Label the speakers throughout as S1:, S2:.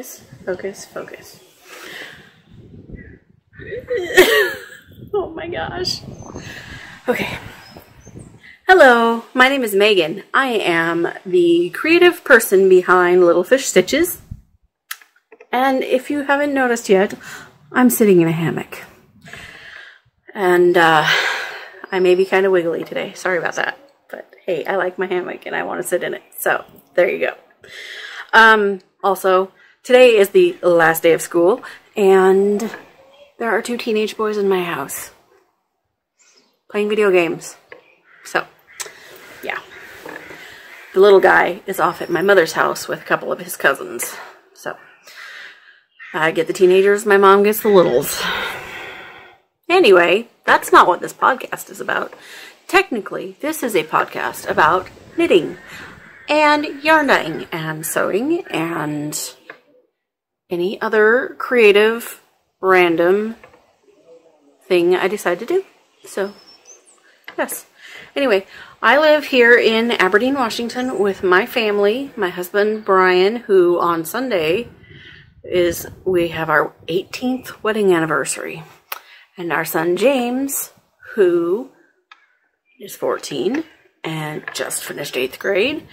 S1: Focus, focus, focus. Oh my gosh. Okay. Hello, my name is Megan. I am the creative person behind Little Fish Stitches. And if you haven't noticed yet, I'm sitting in a hammock. And I may be kind of wiggly today. Sorry about that. But hey, I like my hammock and I want to sit in it. So there you go. Also, today is the last day of school and there are 2 teenage boys in my house playing video games. So, yeah. The little guy is off at my mother's house with a couple of his cousins. So, I get the teenagers, my mom gets the littles. Anyway, that's not what this podcast is about. Technically, this is a podcast about knitting and yarn dyeing and sewing and any other creative, random thing I decide to do. So, yes. Anyway, I live here in Aberdeen, Washington with my family, my husband Brian, who on Sunday we have our 18th wedding anniversary. And our son James, who is 14 and just finished 8th grade,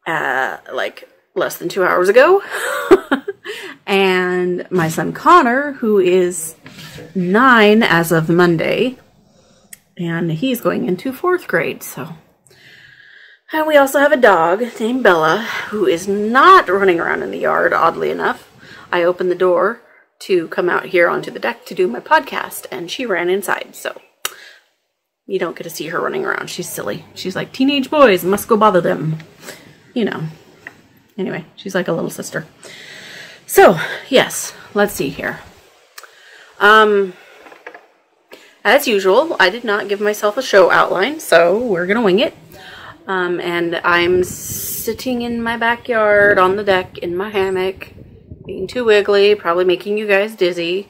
S1: like less than 2 hours ago. And my son Connor, who is 9 as of Monday, and he's going into 4th grade. So, and we also have a dog named Bella, who is not running around in the yard, oddly enough. I opened the door to come out here onto the deck to do my podcast, and she ran inside, so you don't get to see her running around. She's silly. She's like, teenage boys, must go bother them. You know. Anyway, she's like a little sister. So, yes, let's see here. As usual, I did not give myself a show outline, so we're gonna wing it. And I'm sitting in my backyard on the deck in my hammock, being too wiggly, probably making you guys dizzy.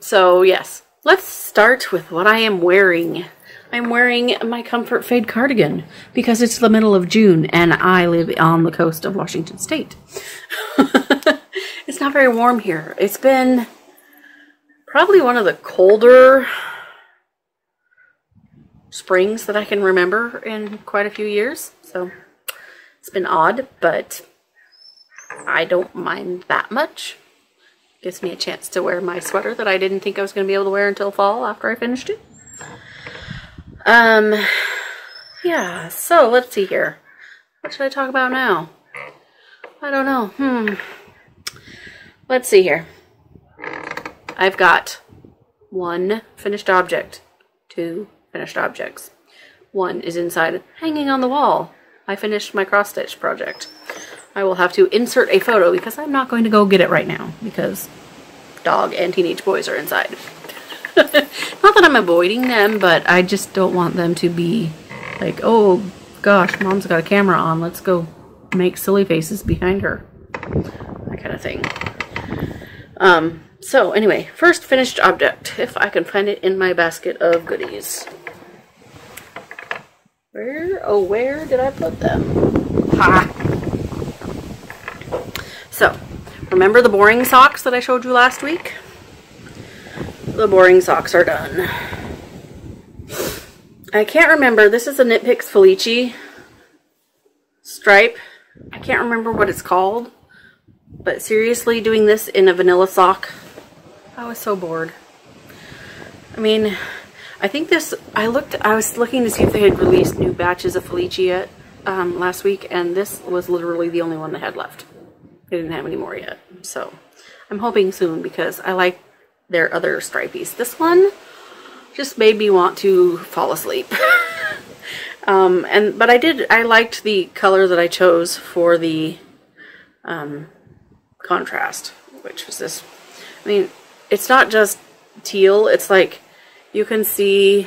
S1: So yes, let's start with what I am wearing. I'm wearing my Comfort Fade cardigan because it's the middle of June and I live on the coast of Washington State. It's not very warm here. It's been probably one of the colder springs that I can remember in quite a few years. So it's been odd, but I don't mind that much. Gives me a chance to wear my sweater that I didn't think I was going to be able to wear until fall after I finished it. Yeah, so let's see here. What should I talk about now? I don't know. Let's see here. I've got 1 finished object, 2 finished objects. 1 is inside, hanging on the wall. I finished my cross-stitch project. I will have to insert a photo because I'm not going to go get it right now because dog and teenage boys are inside. Not that I'm avoiding them, but I just don't want them to be like, oh gosh, mom's got a camera on, let's go make silly faces behind her. That kind of thing. So anyway, first finished object, if I can find it in my basket of goodies. Where did I put them? Ha! So, remember the boring socks that I showed you last week? The boring socks are done. I can't remember, this is a Knit Picks Felici stripe. I can't remember what it's called, but seriously, doing this in a vanilla sock, I was so bored. I mean, I think this, I was looking to see if they had released new batches of Felici yet last week, and this was literally the only one they had left. They didn't have any more yet, so I'm hoping soon because I like their other stripies. This one just made me want to fall asleep. But I liked the color that I chose for the contrast, which was this. I mean, it's not just teal, it's like you can see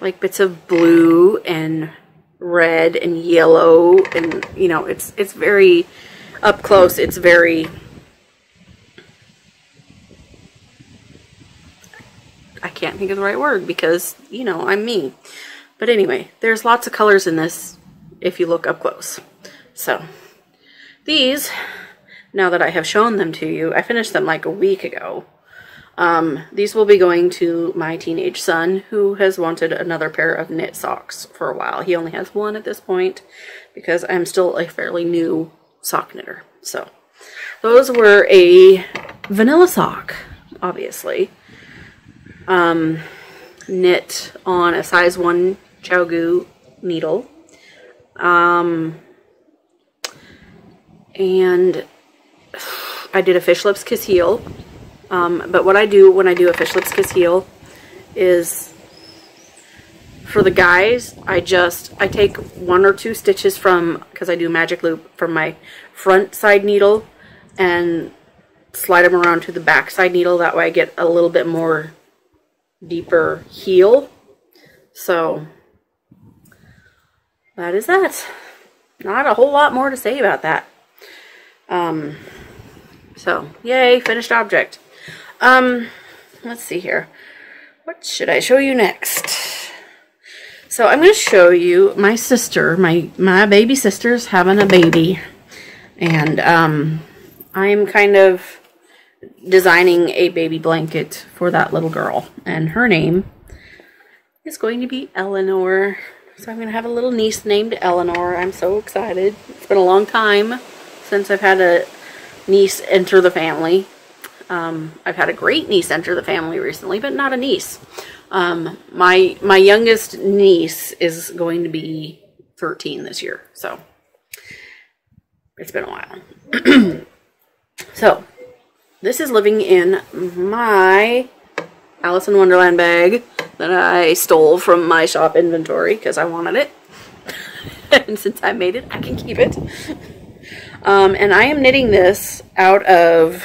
S1: like bits of blue and red and yellow, and you know, it's very up close. It's very, I can't think of the right word because, you know, I'm me. But anyway, there's lots of colors in this if you look up close. So these, now that I have shown them to you, I finished them like a week ago. These will be going to my teenage son, who has wanted another pair of knit socks for a while. He only has one at this point because I'm still a fairly new sock knitter. So those were a vanilla sock, obviously, knit on a size 1 Chowgu needle, and I did a fish lips kiss heel. But what I do when I do a fish lips kiss heel is, for the guys, I take 1 or 2 stitches from, because I do magic loop, from my front side needle and slide them around to the back side needle. That way I get a little bit more deeper heel. So that is that. Not a whole lot more to say about that. So yay, finished object. Let's see here. What should I show you next? So I'm going to show you my sister, my baby sister's having a baby. And, I'm kind of designing a baby blanket for that little girl. And her name is going to be Eleanor. So I'm going to have a little niece named Eleanor. I'm so excited. It's been a long time since I've had a niece enter the family. I've had a great niece enter the family recently, but not a niece. My youngest niece is going to be 13 this year, so it's been a while. So this is living in my Alice in Wonderland bag that I stole from my shop inventory because I wanted it. And since I made it, I can keep it. And I am knitting this out of,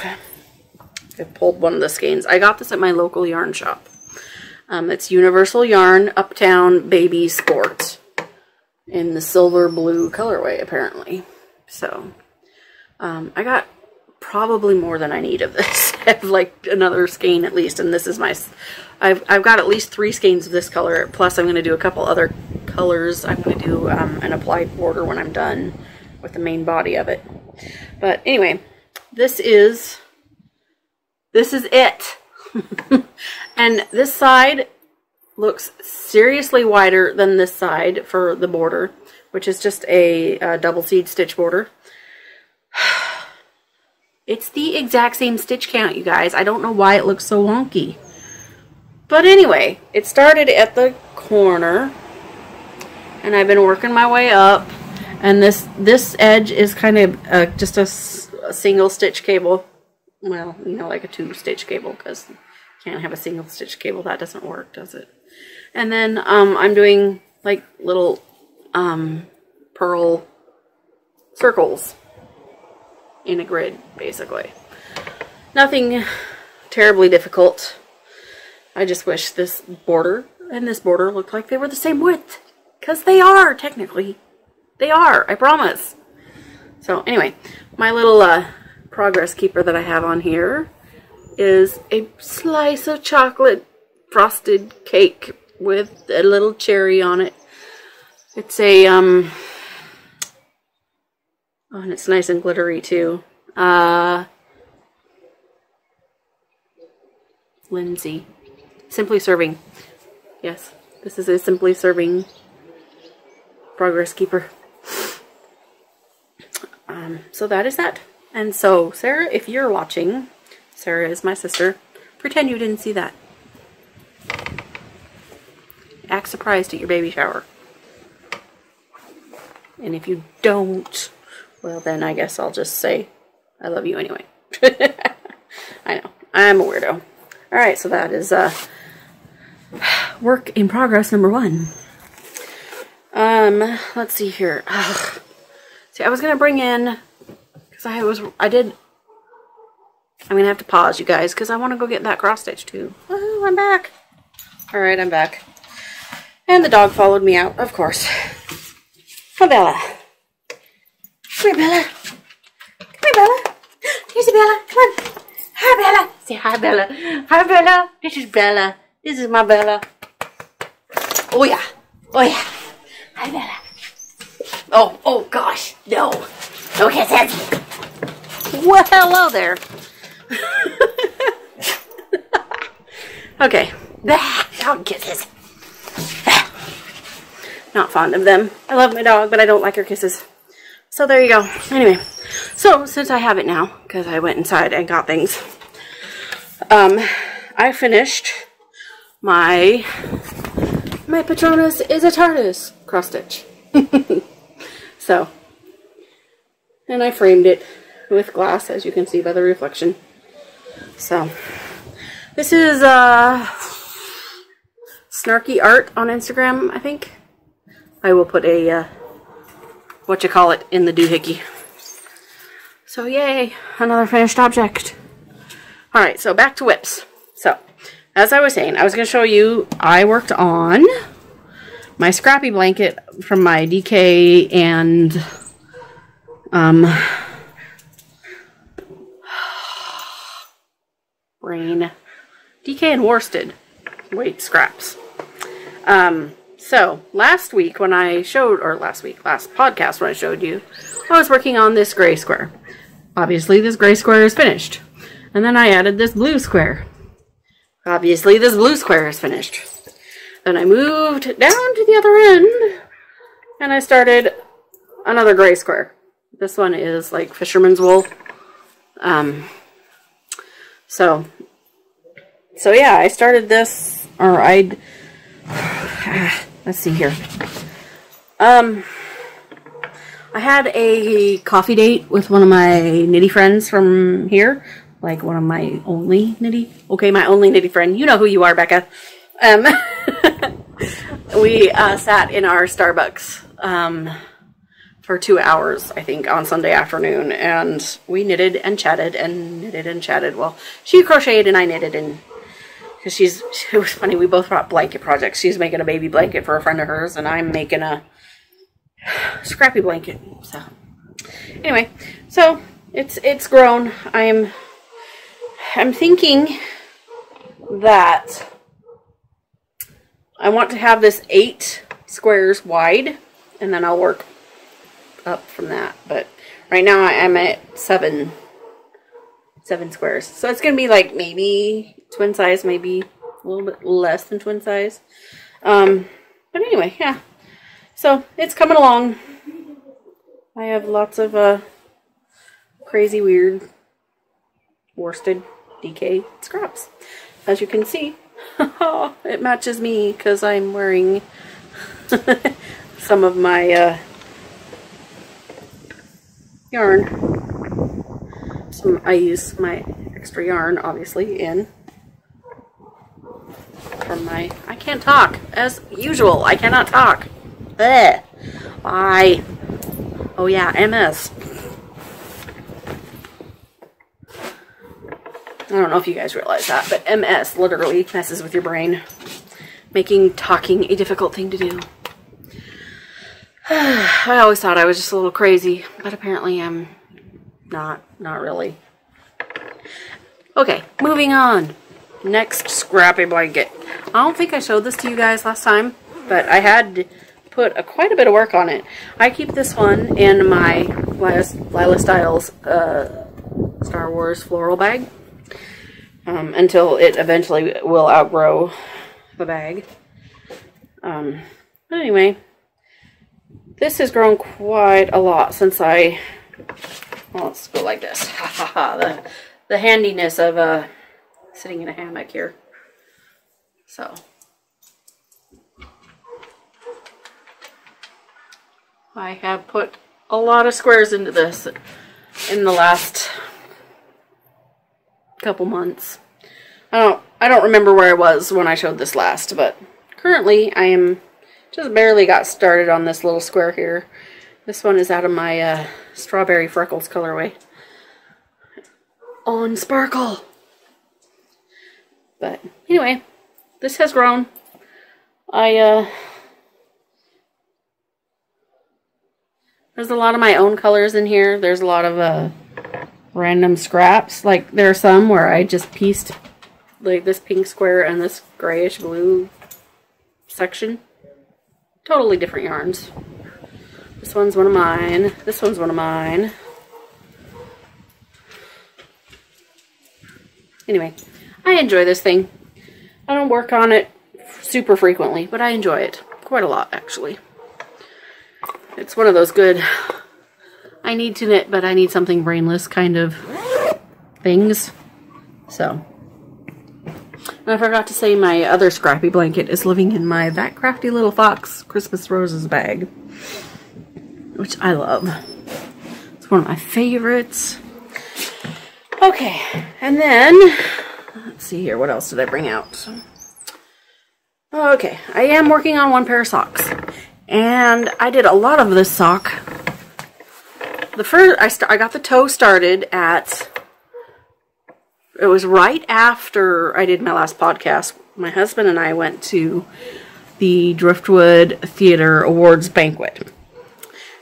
S1: I pulled one of the skeins. I got this at my local yarn shop. It's Universal Yarn Uptown Baby Sport in the silver blue colorway, apparently. So, I got probably more than I need of this. I have like another skein at least, and this is my, I've got at least 3 skeins of this color, plus I'm going to do a couple other colors. I'm going to do an applied border when I'm done with the main body of it. But anyway, this is it. And this side looks seriously wider than this side for the border, which is just a double seed stitch border. It's the exact same stitch count, you guys. I don't know why it looks so wonky. But anyway, it started at the corner, and I've been working my way up. And this edge is kind of just a single stitch cable. Well, you know, like a 2-stitch cable, because you can't have a single stitch cable. That doesn't work, does it? And then I'm doing like little pearl circles in a grid, basically. Nothing terribly difficult. I just wish this border and this border looked like they were the same width, because they are, technically. They are, I promise. So anyway, my little progress keeper that I have on here is a slice of chocolate frosted cake with a little cherry on it. It's a oh, and it's nice and glittery too. Lindsay, Simply Serving. Yes, this is a Simply Serving progress keeper. So that is that. And so, Sarah, if you're watching, Sarah is my sister, pretend you didn't see that. Act surprised at your baby shower. And if you don't, well then I guess I'll just say I love you anyway. I know, I'm a weirdo. Alright, so that is work in progress number 1. Let's see here. Ugh. See, I was gonna bring in, because I'm gonna have to pause, you guys, because I want to go get that cross stitch too. Oh, I'm back. Alright, I'm back. And the dog followed me out, of course. Hi, Bella. Come here, Bella. Come here, Bella. Here's Bella. Come on. Hi, Bella. Say hi, Bella. Hi, Bella. This is Bella. This is my Bella. Oh, yeah. Oh, yeah. Hi, Bella. Oh gosh, no. No kisses. Well, hello there. Okay. Dog kisses. Not fond of them. I love my dog, but I don't like her kisses. So there you go. Anyway, so since I have it now, because I went inside and got things, I finished my Patronus is a TARDIS cross stitch. So, and I framed it with glass, as you can see by the reflection. So, this is Snarky Art on Instagram, I think. I will put a whatchamacallit in the doohickey. So yay, another finished object. Alright, so back to whips. So, as I was saying, I was going to show you, I worked on my scrappy blanket from my DK and DK and worsted weight scraps. So last week when I showed, or last podcast when I showed you, I was working on this gray square. Obviously this gray square is finished. And then I added this blue square. Obviously this blue square is finished. Then I moved down to the other end and I started another gray square. This one is like fisherman's wool. So yeah, I started this, or let's see here. I had a coffee date with one of my nitty friends from here. Like one of my only nitty. Okay, my only nitty friend. You know who you are, Becca. We sat in our Starbucks for 2 hours, I think, on Sunday afternoon. And we knitted and chatted and knitted and chatted. Well, she crocheted and I knitted, and because it was funny, we both brought blanket projects. She's making a baby blanket for a friend of hers, and I'm making a scrappy blanket. So anyway, so it's grown. I'm thinking that I want to have this 8 squares wide, and then I'll work up from that. But right now I'm at 7 squares. So it's going to be like maybe twin size, maybe a little bit less than twin size. But anyway, yeah. So it's coming along. I have lots of crazy, weird worsted DK scraps. As you can see, it matches me because I'm wearing some of my yarn. I use my extra yarn, obviously, from my... I can't talk. As usual, I cannot talk. Ugh. Bye. Oh yeah, MS. I don't know if you guys realize that, but MS literally messes with your brain, making talking a difficult thing to do. I always thought I was just a little crazy, but apparently I'm not really. Okay, moving on. Next scrappy blanket. I don't think I showed this to you guys last time, but I had put quite a bit of work on it. I keep this one in my Lila Styles Star Wars floral bag until it eventually will outgrow the bag. But anyway, this has grown quite a lot since well, let's go like this. The handiness of sitting in a hammock here. So I have put a lot of squares into this in the last couple months. I don't remember where I was when I showed this last, but currently I am just barely got started on this little square here. This one is out of my Strawberry Freckles colorway on Sparkle. But anyway, this has grown. There's a lot of my own colors in here. There's a lot of random scraps. Like there are some where I just pieced like this pink square and this grayish blue section. Totally different yarns. This one's one of mine. This one's one of mine. Anyway, I enjoy this thing. I don't work on it super frequently, but I enjoy it quite a lot, actually. It's one of those good, I need to knit, but I need something brainless kind of things. So, and I forgot to say my other scrappy blanket is living in my That Crafty Little Fox Christmas Roses bag, which I love. It's one of my favorites. Okay, and then, let's see here, what else did I bring out? Okay, I am working on one pair of socks, and I did a lot of this sock. The first, I got the toe started at, it was right after I did my last podcast. My husband and I went to the Driftwood Theater Awards banquet,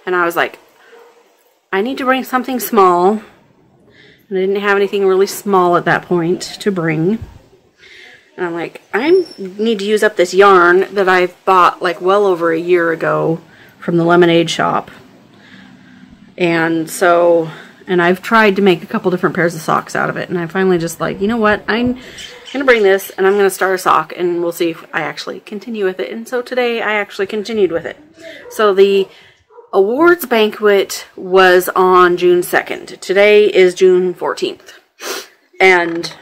S1: and I was like, I need to bring something small. And I didn't have anything really small at that point to bring. And I'm like, I need to use up this yarn that I've bought like well over a year ago from the lemonade shop. And so, and I've tried to make a couple different pairs of socks out of it. And I finally just like, you know what, I'm going to bring this and I'm going to start a sock and we'll see if I actually continue with it. And so today I actually continued with it. So the awards banquet was on June 2nd. Today is June 14th. And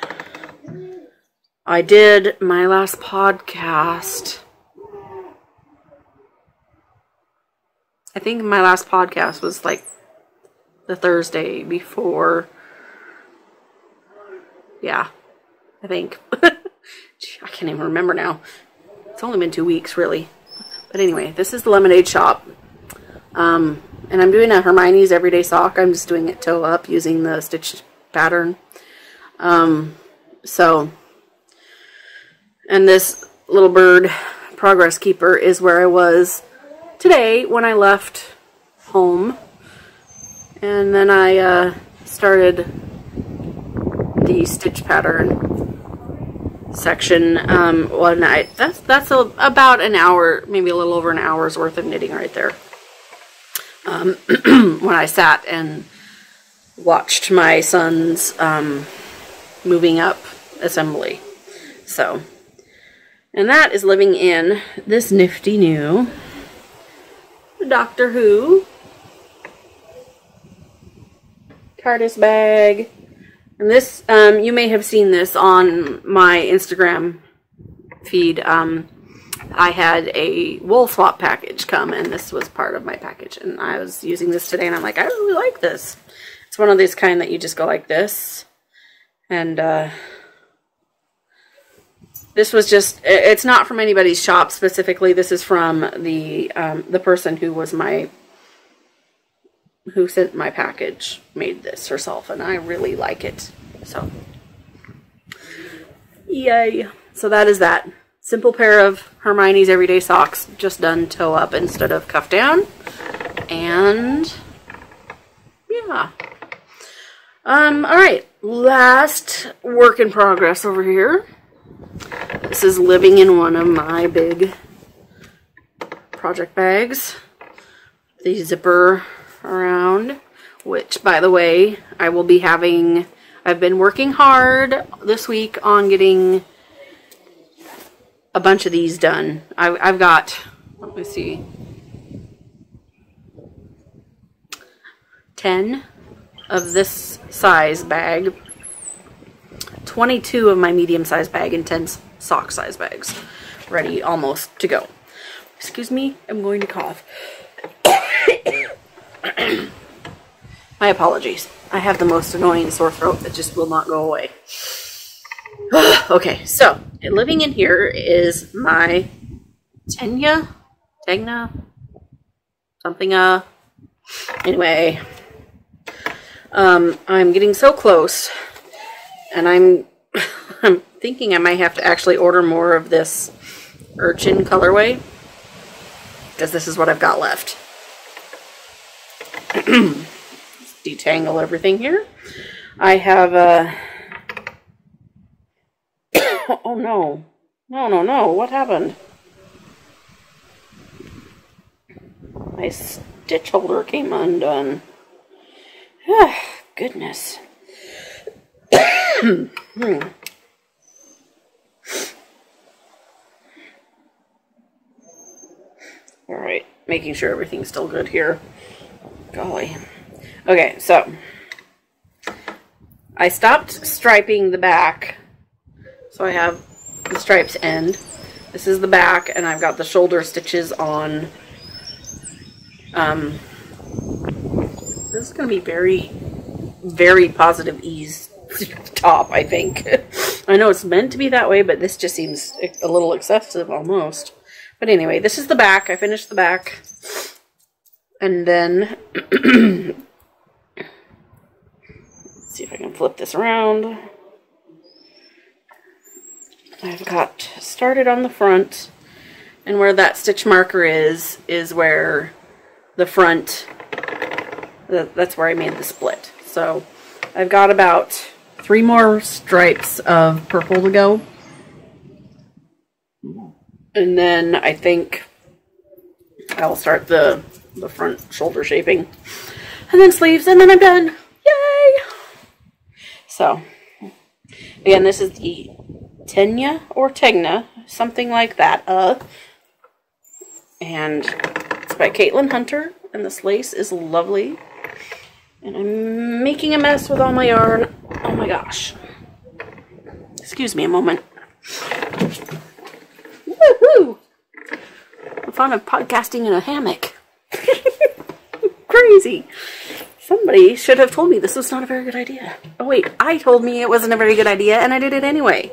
S1: I did my last podcast. I think my last podcast was like the Thursday before. Yeah, I think. Gee, I can't even remember now. It's only been 2 weeks, really. But anyway, this is the Lemonade Shop. And I'm doing a Hermione's Everyday Sock. I'm just doing it toe up using the stitch pattern. So, and this little bird progress keeper is where I was today when I left home. And then I started the stitch pattern section one night. That's about an hour, maybe a little over an hour's worth of knitting right there. When I sat and watched my son's moving up assembly. So, and that is living in this nifty new Doctor Who TARDIS bag. And this, you may have seen this on my Instagram feed. I had a wool swap package come, and this was part of my package. And I was using this today, and I'm like, I really like this. It's one of these kind that you just go like this. And this was just, it's not from anybody's shop specifically. This is from the person who was who sent my package, made this herself, and I really like it. So, yay. So that is that. Simple pair of Hermione's Everyday Socks, just done toe up instead of cuff down. And yeah. Alright, last work in progress over here. This is living in one of my big project bags. The zipper around, which, by the way, I will be having, I've been working hard this week on getting a bunch of these done. I've got, let me see, 10 of this size bag, 22 of my medium size bag, and 10 sock size bags ready almost to go. Excuse me, I'm going to cough. My apologies. I have the most annoying sore throat that just will not go away. Okay, so living in here is my Tegna, something, anyway, I'm getting so close, and I'm thinking I might have to actually order more of this urchin colorway, because this is what I've got left. Detangle everything here. I have oh no. No, what happened? stitch holder came undone. Ah, goodness. Alright, making sure everything's still good here. Golly. Okay, so I stopped striping the back. So I have the stripes end. This is the back, and I've got the shoulder stitches on. This is going to be very, very positive ease top, I think. I know it's meant to be that way, but this just seems a little excessive almost. But anyway, this is the back. I finished the back. And then, let's see if I can flip this around. I've got started on the front, and where that stitch marker is where the front, that's where I made the split. So I've got about 3 more stripes of purple to go. And then I think I'll start the front shoulder shaping. And then sleeves, and then I'm done. Yay! So, again, this is the Tenya or Tegna, something like that. And it's by Caitlin Hunter, and this lace is lovely. And I'm making a mess with all my yarn. Oh my gosh. Excuse me a moment. Woohoo! The fun of podcasting in a hammock. Crazy. Somebody should have told me this was not a very good idea. Oh wait, I told me it wasn't a very good idea, and I did it anyway.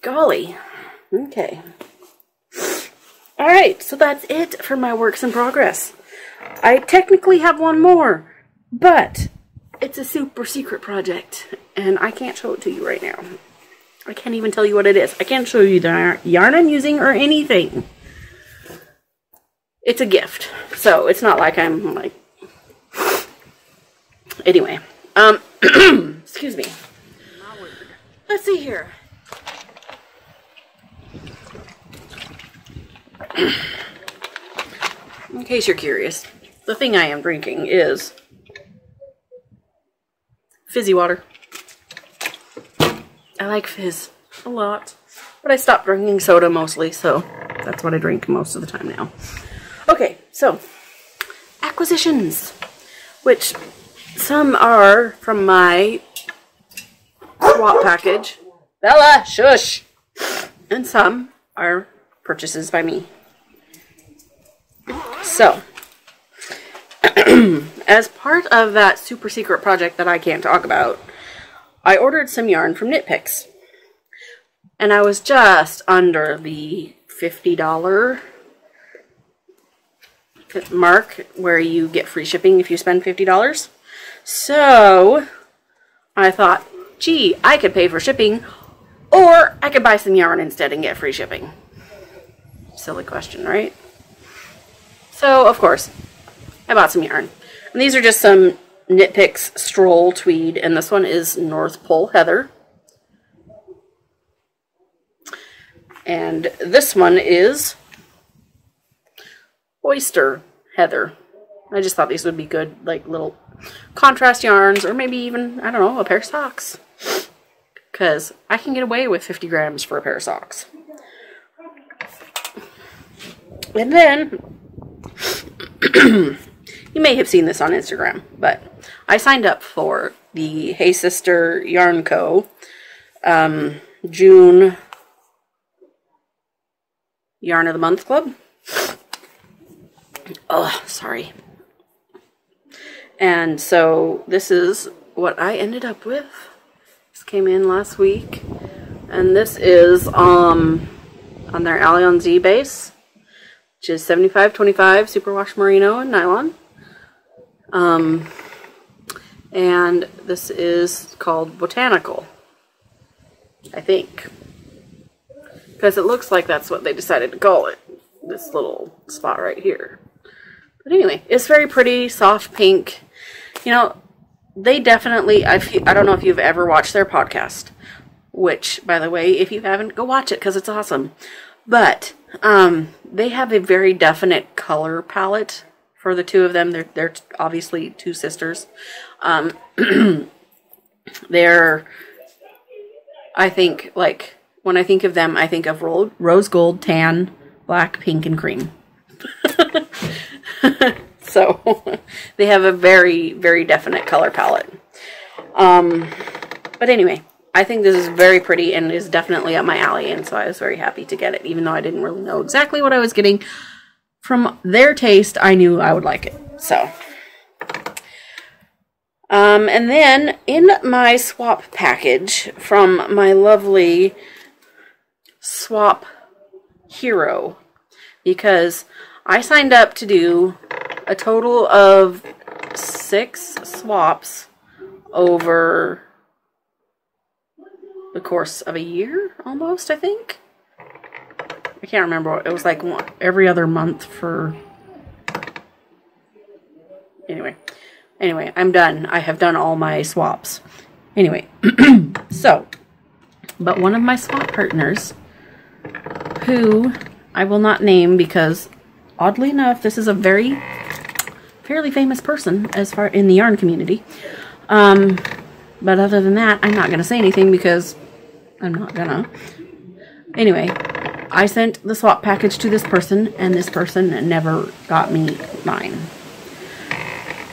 S1: Golly. Okay. Alright, so that's it for my works in progress. I technically have one more, but it's a super secret project, and I can't show it to you right now. I can't even tell you what it is. I can't show you the yarn I'm using or anything. It's a gift, so it's not like I'm like... Anyway, excuse me. Let's see here. In case you're curious, the thing I am drinking is fizzy water. I like fizz a lot, but I stopped drinking soda mostly, so that's what I drink most of the time now. Okay, so acquisitions, which some are from my swap package. Bella, shush! And some are purchases by me. So, as part of that super secret project that I can't talk about, I ordered some yarn from Knit Picks. And I was just under the $50 mark where you get free shipping if you spend $50. So, I thought, gee, I could pay for shipping, or I could buy some yarn instead and get free shipping. Silly question, right? So, of course, I bought some yarn. And these are just some Knit Picks Stroll Tweed, and this one is North Pole Heather. And this one is Oyster Heather. I just thought these would be good, like little contrast yarns, or maybe even, I don't know, a pair of socks. Because I can get away with 50 grams for a pair of socks. And then, you may have seen this on Instagram, but I signed up for the Hey Sister Yarn Co. June Yarn of the Month Club. Oh, sorry. And so this is what I ended up with. This came in last week. And this is on their Allion Z base, which is 75/25 superwash merino and nylon. And this is called Botanical, I think. Because it looks like that's what they decided to call it. This little spot right here. But anyway, it's very pretty, soft pink. You know, they definitely, I don't know if you've ever watched their podcast. Which, by the way, if you haven't, go watch it because it's awesome. But, they have a very definite color palette for the two of them. They're obviously two sisters. They're, I think, like, when I think of them, I think of rose gold, tan, black, pink, and cream. So, they have a very, very definite color palette. But anyway, I think this is very pretty and is definitely up my alley, and so I was very happy to get it, even though I didn't really know exactly what I was getting. From their taste, I knew I would like it. So, and then in my swap package from my lovely swap hero, because I signed up to do a total of 6 swaps over the course of a year, almost, I think. I can't remember. It was like every other month for... Anyway, I'm done. I have done all my swaps. Anyway, so, but one of my swap partners, who I will not name because, oddly enough, this is a fairly famous person as far in the yarn community. But other than that, I'm not going to say anything because I'm not gonna. Anyway, I sent the swap package to this person, and this person never got me mine.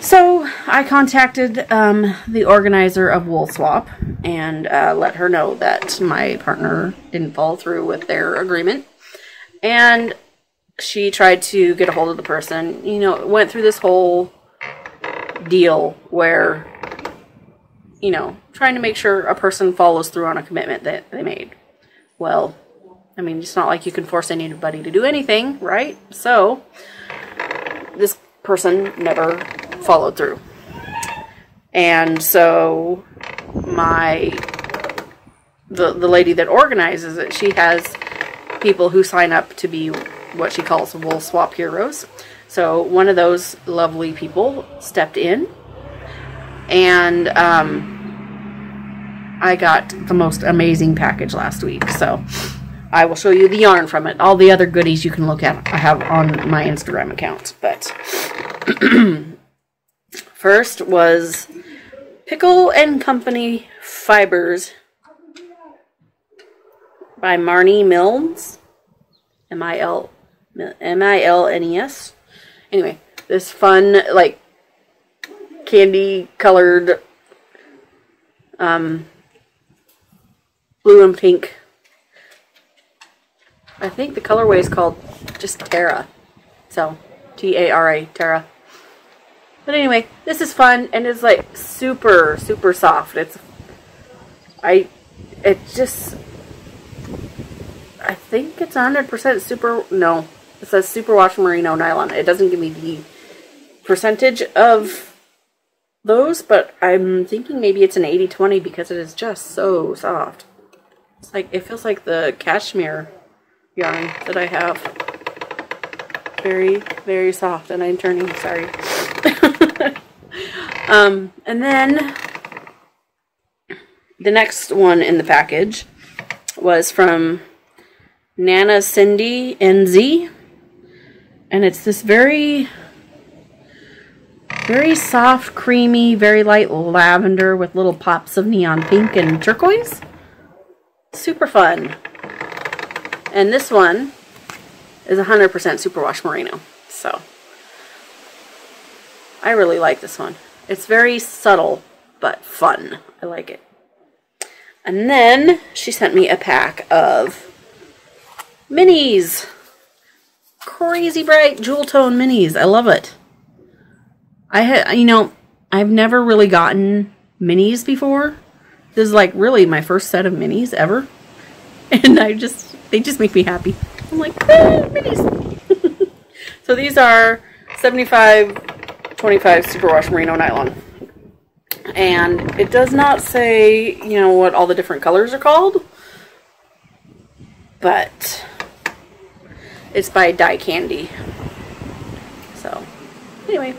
S1: So I contacted the organizer of Wool Swap and let her know that my partner didn't follow through with their agreement. And she tried to get a hold of the person. You know, went through this whole deal where, you know, trying to make sure a person follows through on a commitment that they made. Well, I mean, it's not like you can force anybody to do anything, right? So, this person never followed through. And so, the lady that organizes it, she has people who sign up to be what she calls Wool Swap Heroes. So, one of those lovely people stepped in, and I got the most amazing package last week. So, I will show you the yarn from it. All the other goodies you can look at, I have on my Instagram account. But first was Pickle and Company Fibers by Marnie Milnes. M-I-L-N-E-S. Anyway, this fun, like, candy-colored blue and pink. I think the colorway is called just Terra. So, T-A-R-A, Terra. But anyway, this is fun, and it's like super, super soft. I think it's 100% super, no. It says superwash merino nylon. It doesn't give me the percentage of those, but I'm thinking maybe it's an 80-20 because it is just so soft. It's like, it feels like the cashmere yarn that I have. Very, very soft, and I'm turning, sorry. And then the next one in the package was from Nana Cindy NZ, and it's this very, very soft, creamy, very light lavender with little pops of neon pink and turquoise. Super fun. And this one is 100% superwash merino. So, I really like this one. It's very subtle, but fun. I like it. And then, she sent me a pack of minis. Crazy bright jewel tone minis. I love it. I've never really gotten minis before. This is like really my first set of minis ever. And they just make me happy. I'm like, minis. So these are 75-25 superwash merino nylon. And it does not say, you know, what all the different colors are called. But it's by Dye Candy. So, anyway,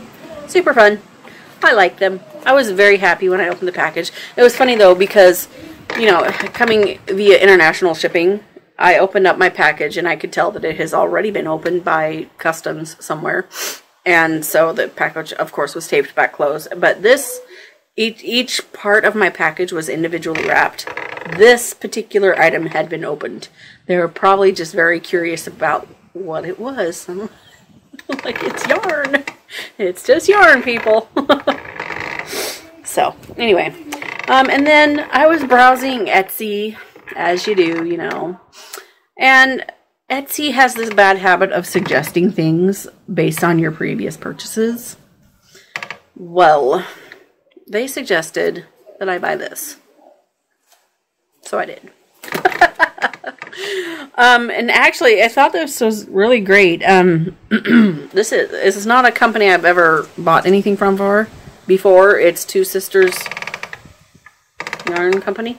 S1: super fun. I like them. I was very happy when I opened the package. It was funny though because, you know, coming via international shipping, I opened up my package and I could tell that it has already been opened by customs somewhere. And so the package, of course, was taped back closed. But this, each part of my package was individually wrapped. This particular item had been opened. They were probably just very curious about what it was. I'm like, it's yarn. It's just yarn, people. So, anyway. And then I was browsing Etsy, as you do, you know. And Etsy has this bad habit of suggesting things based on your previous purchases. Well, they suggested that I buy this. So I did. And actually, I thought this was really great. This is not a company I've ever bought anything from before. It's Two Sisters Yarn Company.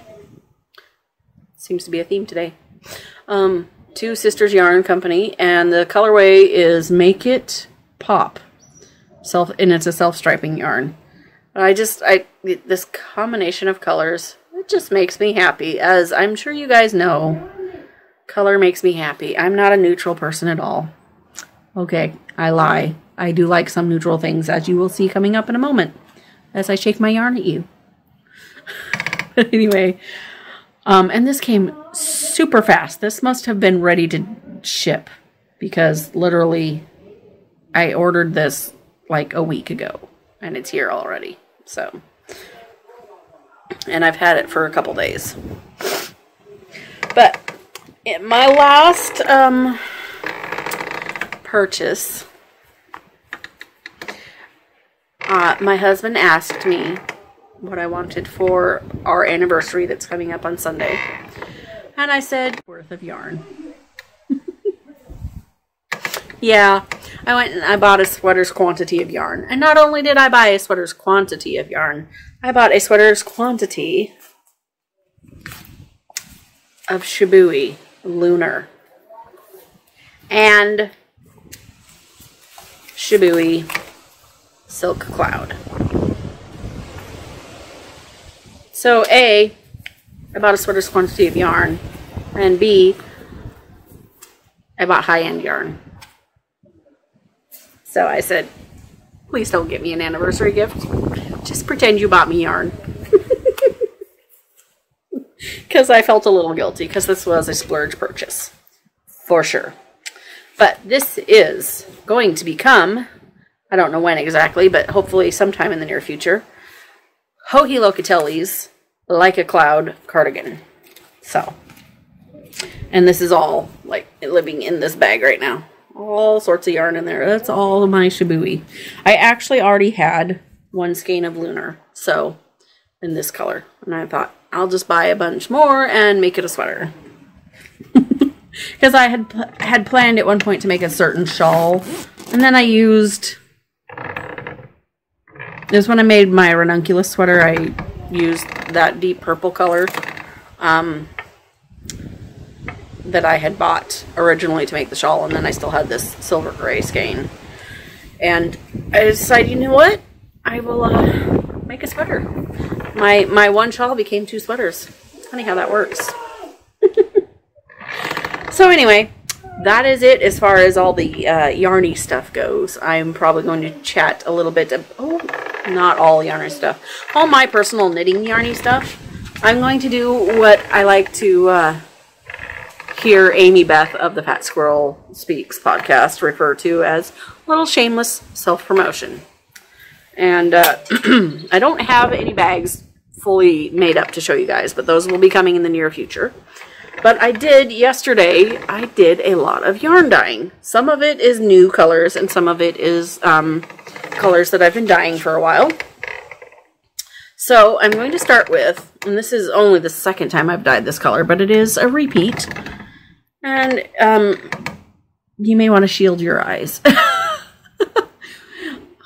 S1: Seems to be a theme today. Two Sisters Yarn Company, and the colorway is Make It Pop. And it's a self-striping yarn. This combination of colors, it just makes me happy. As I'm sure you guys know, color makes me happy. I'm not a neutral person at all. Okay, I lie. I do like some neutral things, as you will see coming up in a moment, as I shake my yarn at you. But anyway, and this came super fast. This must have been ready to ship, because literally I ordered this like a week ago and it's here already. So, and I've had it for a couple days. But in my last purchase, my husband asked me what I wanted for our anniversary that's coming up on Sunday. And I said, worth of yarn. Yeah, I went and I bought a sweater's quantity of yarn. And not only did I buy a sweater's quantity of yarn, I bought a sweater's quantity of Shibui Lunar and Shibui Silk Cloud. So A, I bought a sweater's quantity of yarn, and B, I bought high-end yarn. So I said, please don't get me an anniversary gift. Just pretend you bought me yarn. Because I felt a little guilty, because this was a splurge purchase. For sure. But this is going to become, I don't know when exactly, but hopefully sometime in the near future, Joji Locatelli's Like a Cloud cardigan. So, and this is all like living in this bag right now. All sorts of yarn in there. That's all of my Shibui. I actually already had one skein of Lunar, so in this color, and I thought I'll just buy a bunch more and make it a sweater. Because I had planned at one point to make a certain shawl, and then I used this when I made my ranunculus sweater. I used that deep purple color that I had bought originally to make the shawl, and then I still had this silver gray skein. And I decided, you know what? I will make a sweater. My one shawl became two sweaters. It's funny how that works. So anyway, that is it as far as all the yarny stuff goes. I'm probably going to chat a little bit of, not all yarny stuff. All my personal knitting yarny stuff. I'm going to do what I like to hear Amy Beth of the Fat Squirrel Speaks podcast refer to as a little shameless self-promotion. And I don't have any bags fully made up to show you guys, but those will be coming in the near future. But I did, yesterday, I did a lot of yarn dyeing. Some of it is new colors, and some of it is colors that I've been dyeing for a while. So I'm going to start with, and this is only the second time I've dyed this color, but it is a repeat. And you may want to shield your eyes.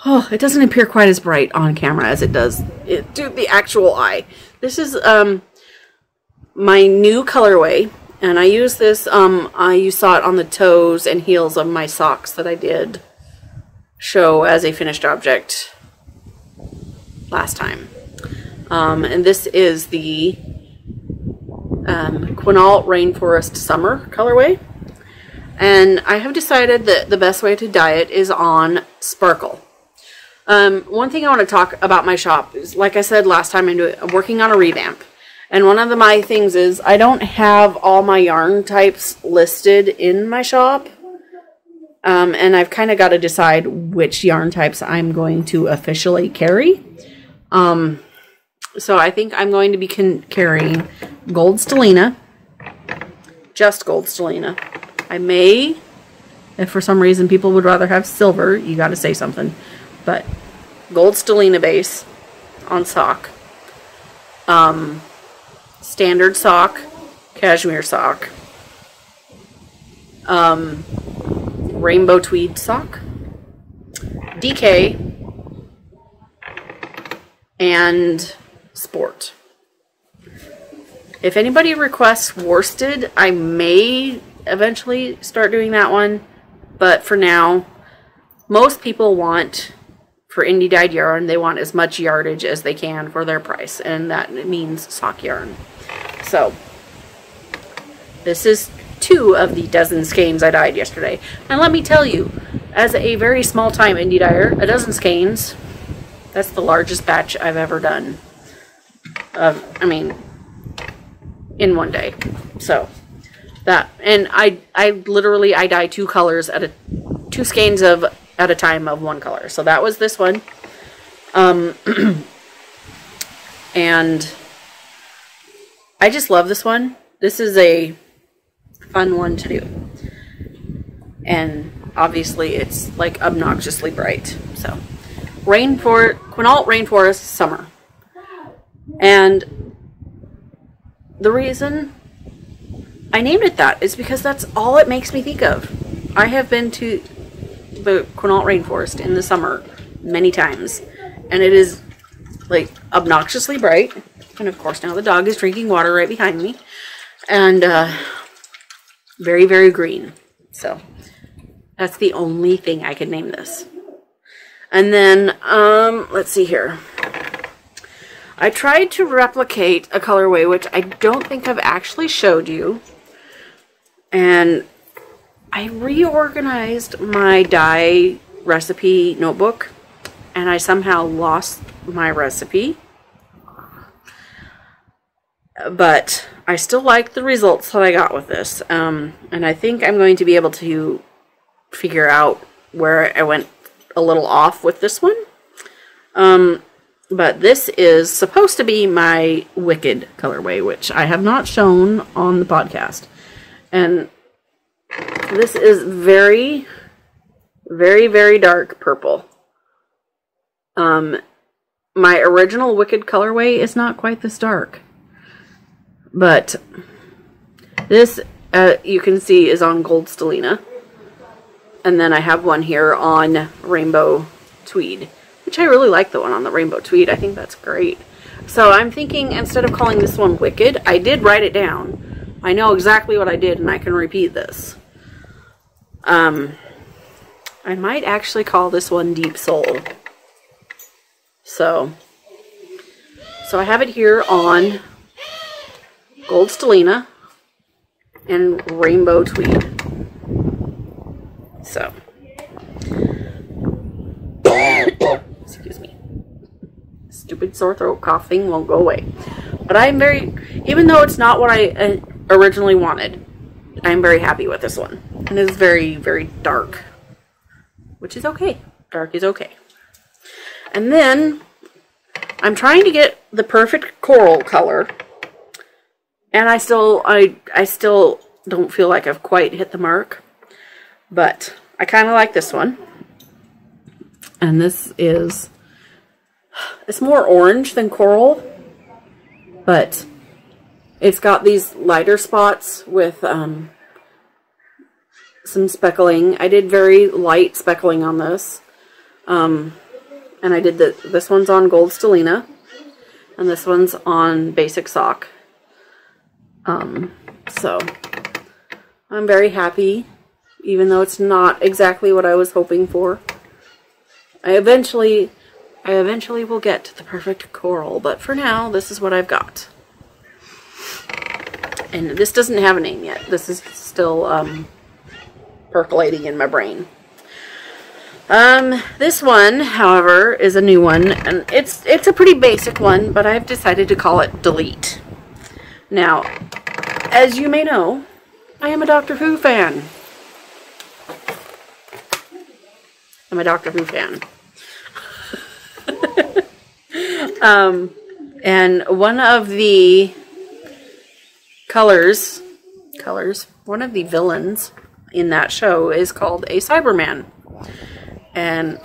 S1: Oh, it doesn't appear quite as bright on camera as it does to the actual eye. This is my new colorway, and I use this, you saw it on the toes and heels of my socks that I did show as a finished object last time. And this is the Quinault Rainforest Summer colorway. And I have decided that the best way to dye it is on sparkle. One thing I want to talk about my shop is, like I said last time, I'm working on a revamp. And one of my things is I don't have all my yarn types listed in my shop. And I've kind of got to decide which yarn types I'm going to officially carry. So I think I'm going to be carrying gold stellina. Just gold stellina. I may, if for some reason people would rather have silver, you got to say something. But gold stellina base on sock. Standard sock. Cashmere sock. Rainbow tweed sock. DK. And sport. If anybody requests worsted, I may eventually start doing that one. But for now, most people want, for indie dyed yarn, they want as much yardage as they can for their price. And that means sock yarn. So, this is 2 of the dozen skeins I dyed yesterday. And let me tell you, as a very small time indie dyer, a dozen skeins, that's the largest batch I've ever done. I mean, in one day. So, that, and I literally dye 2 colors at 2 skeins at a time of 1 color. So that was this one. And I just love this one. This is a fun one to do. And obviously it's like obnoxiously bright. So, Quinault Rainforest Summer. And the reason I named it that is because that's all it makes me think of. I have been to the Quinault Rainforest in the summer many times, and it is like obnoxiously bright. And of course now the dog is drinking water right behind me, and very, very green. So that's the only thing I could name this. And then let's see here. I tried to replicate a colorway which I don't think I've actually showed you, and I reorganized my dye recipe notebook, and I somehow lost my recipe. But I still like the results that I got with this. And I think I'm going to be able to figure out where I went a little off with this one. But this is supposed to be my Wicked colorway, which I have not shown on the podcast. And this is very, very, very dark purple. My original Wicked colorway is not quite this dark. But this, you can see, is on gold stellina. And then I have one here on rainbow tweed, which I really like the one on the rainbow tweed. I think that's great. So I'm thinking, instead of calling this one Wicked, I did write it down. I know exactly what I did, and I can repeat this. I might actually call this one Deep Soul. So I have it here on gold stellina and rainbow tweed. So, excuse me. Stupid sore throat cough thing won't go away. But I'm very, even though it's not what I originally wanted, I'm very happy with this one. And it's very, very dark, which is okay. Dark is okay. And then I'm trying to get the perfect coral color, and I still don't feel like I've quite hit the mark. But I kind of like this one. And this is, it's more orange than coral, but it's got these lighter spots with some speckling. I did very light speckling on this. And I did this one's on gold stellina, and this one's on basic sock. So I'm very happy, even though it's not exactly what I was hoping for. I eventually will get to the perfect coral, but for now, this is what I've got. And this doesn't have a name yet. This is still percolating in my brain. This one, however, is a new one, and it's a pretty basic one, but I've decided to call it Delete. Now, as you may know, I am a Doctor Who fan. I'm a Doctor Who fan. And one of the one of the villains in that show is called a Cyberman. And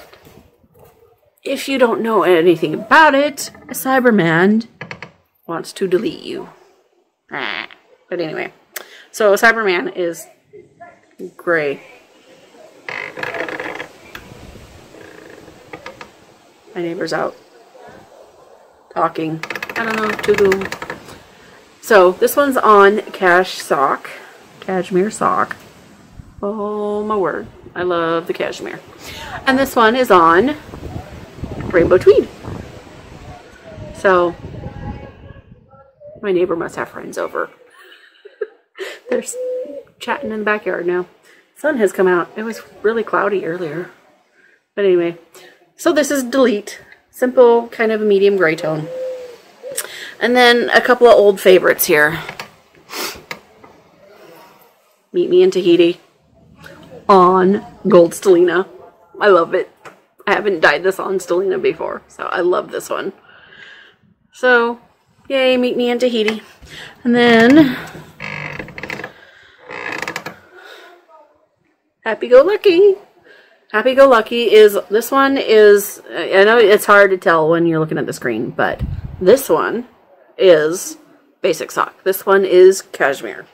S1: if you don't know anything about it, a Cyberman wants to delete you. But anyway, so a Cyberman is gray. My neighbor's out talking. I don't know to whom. So this one's on cashmere sock. Oh my word. I love the cashmere. And this one is on rainbow tweed. So my neighbor must have friends over. They're chatting in the backyard now. Sun has come out. It was really cloudy earlier. But anyway, so this is Delete. Simple, kind of a medium gray tone. And then a couple of old favorites here. Meet Me in Tahiti on Gold Stellina. I love it. I haven't dyed this on Stellina before, so I love this one. So, yay, Meet Me in Tahiti. And then Happy Go Lucky. Happy Go Lucky is, this one is, I know it's hard to tell when you're looking at the screen, but this one is basic sock. This one is cashmere.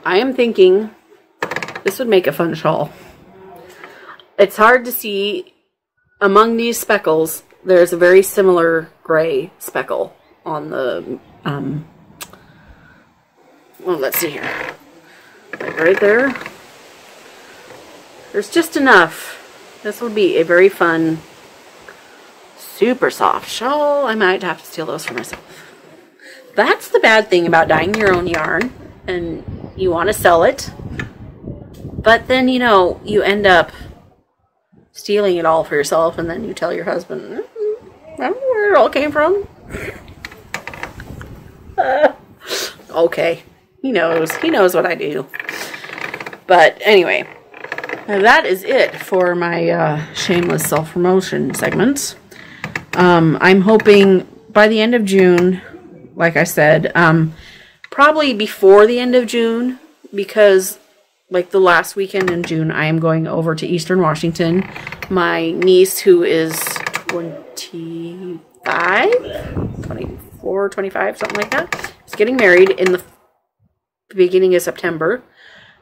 S1: I am thinking this would make a fun shawl. It's hard to see among these speckles. There's a very similar gray speckle on the, well, let's see here. Like right there. There's just enough. This would be a very fun, super soft shawl. I might have to steal those for myself. That's the bad thing about dyeing your own yarn, and you want to sell it, but then, you know, you end up stealing it all for yourself, and then you tell your husband, I don't know where it all came from. Okay. He knows what I do. But anyway, that is it for my shameless self-promotion segments. I'm hoping by the end of June, like I said, probably before the end of June, because like the last weekend in June, I am going over to Eastern Washington. My niece, who is 24, 25, something like that, is getting married in the beginning of September.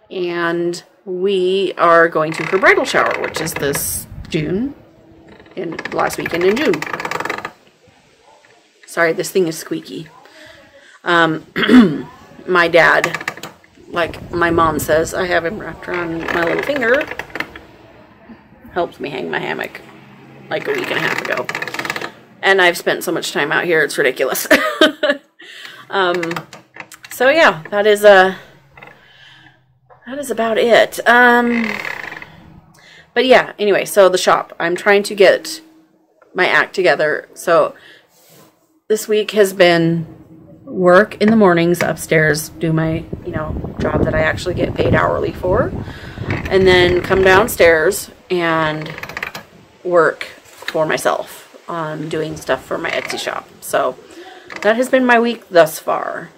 S1: And we are going to her bridal shower, which is this June, and last weekend in June. Sorry, this thing is squeaky. My dad, like my mom says, I have him wrapped around my little finger, helped me hang my hammock like a week and a half ago. And I've spent so much time out here, it's ridiculous. So yeah, that is about it. But yeah, anyway, so the shop. I'm trying to get my act together. So this week has been work in the mornings upstairs, do my, job that I actually get paid hourly for, and then come downstairs and work for myself on doing stuff for my Etsy shop. So that has been my week thus far.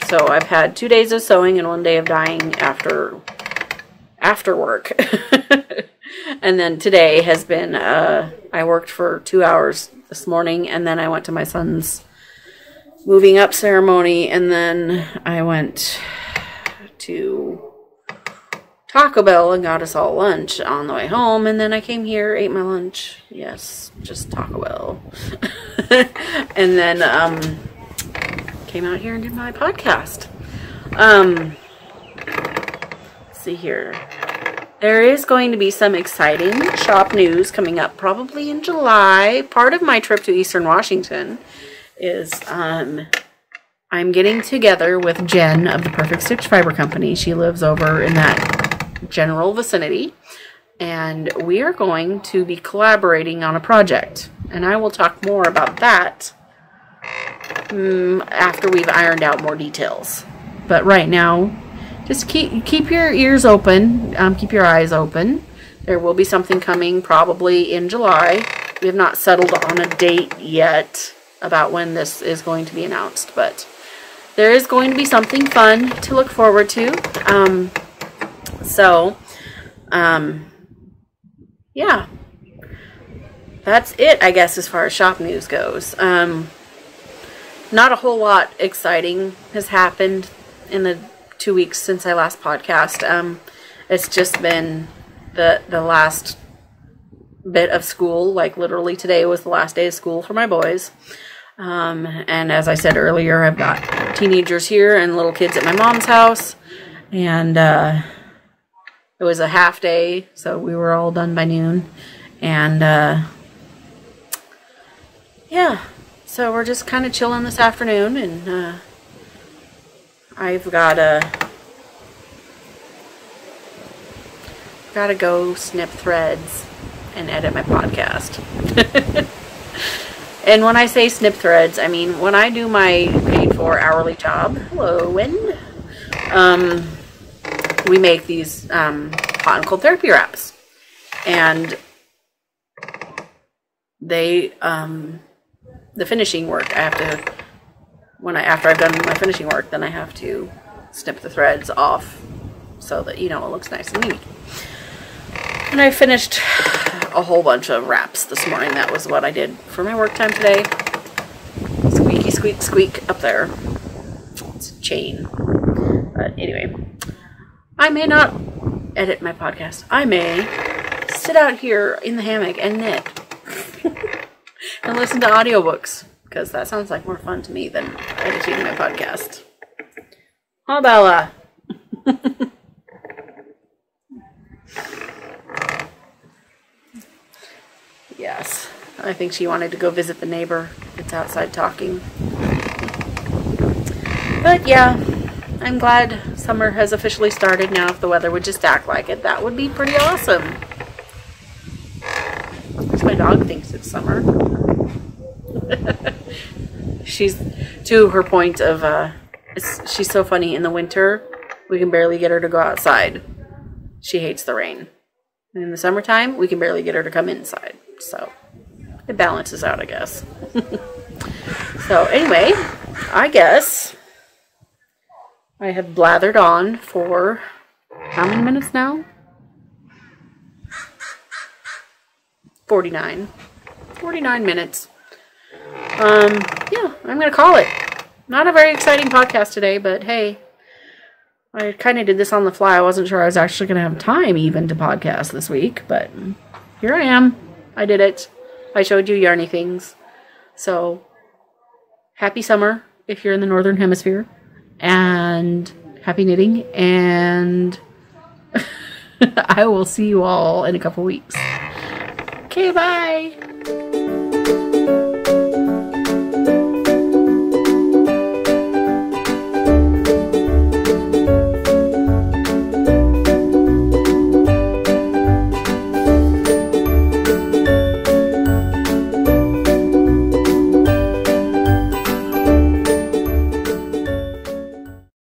S1: So I've had 2 days of sewing and 1 day of dyeing after work. And then today has been, I worked for 2 hours this morning, and then I went to my son's moving up ceremony, and then I went to Taco Bell and got us all lunch on the way home, and then I came here, ate my lunch. Yes, just Taco Bell. And then came out here and did my podcast. Let's see here. There is going to be some exciting shop news coming up probably in July. Part of my trip to Eastern Washington is I'm getting together with Jen of the Perfect Stitch Fiber Company. She lives over in that general vicinity. and we are going to be collaborating on a project. And I will talk more about that after we've ironed out more details. But right now, just keep your ears open, keep your eyes open. There will be something coming probably in July. We have not settled on a date yet about when this is going to be announced, but there is going to be something fun to look forward to. Yeah. That's it, I guess, as far as shop news goes. Not a whole lot exciting has happened in the 2 weeks since I last podcast. It's just been the last bit of school. Like, literally today was the last day of school for my boys. And as I said earlier, I've got teenagers here and little kids at my mom's house. And it was a half day, so we were all done by noon. And yeah, so we're just kind of chilling this afternoon. And I've gotta go snip threads and edit my podcast. And when I say snip threads, I mean when I do my paid for hourly job. Hello, Win. We make these hot and cold therapy wraps, and they the finishing work. I have to after I've done my finishing work, then I have to snip the threads off so that, you know, it looks nice and neat. And I finished a whole bunch of wraps this morning. That was what I did for my work time today. Squeaky squeak squeak up there. It's a chain. But anyway, I may not edit my podcast. I may sit out here in the hammock and knit and listen to audiobooks, because that sounds like more fun to me than editing my podcast. Huh, Bella? Yes, I think she wanted to go visit the neighbor. It's outside talking. But yeah, I'm glad summer has officially started now. If the weather would just act like it, that would be pretty awesome. At least my dog thinks it's summer. She's, to her point of, she's so funny. In the winter, we can barely get her to go outside. She hates the rain. And in the summertime, we can barely get her to come inside. So it balances out, I guess. So anyway, I guess I have blathered on for how many minutes now? 49 minutes. Yeah, I'm gonna call it. Not a very exciting podcast today, but hey, I kind of did this on the fly. I wasn't sure I was actually gonna have time even to podcast this week, but here I am. I did it. I showed you yarny things. So, happy summer if you're in the northern hemisphere. And happy knitting. And I will see you all in a couple weeks. Okay, bye.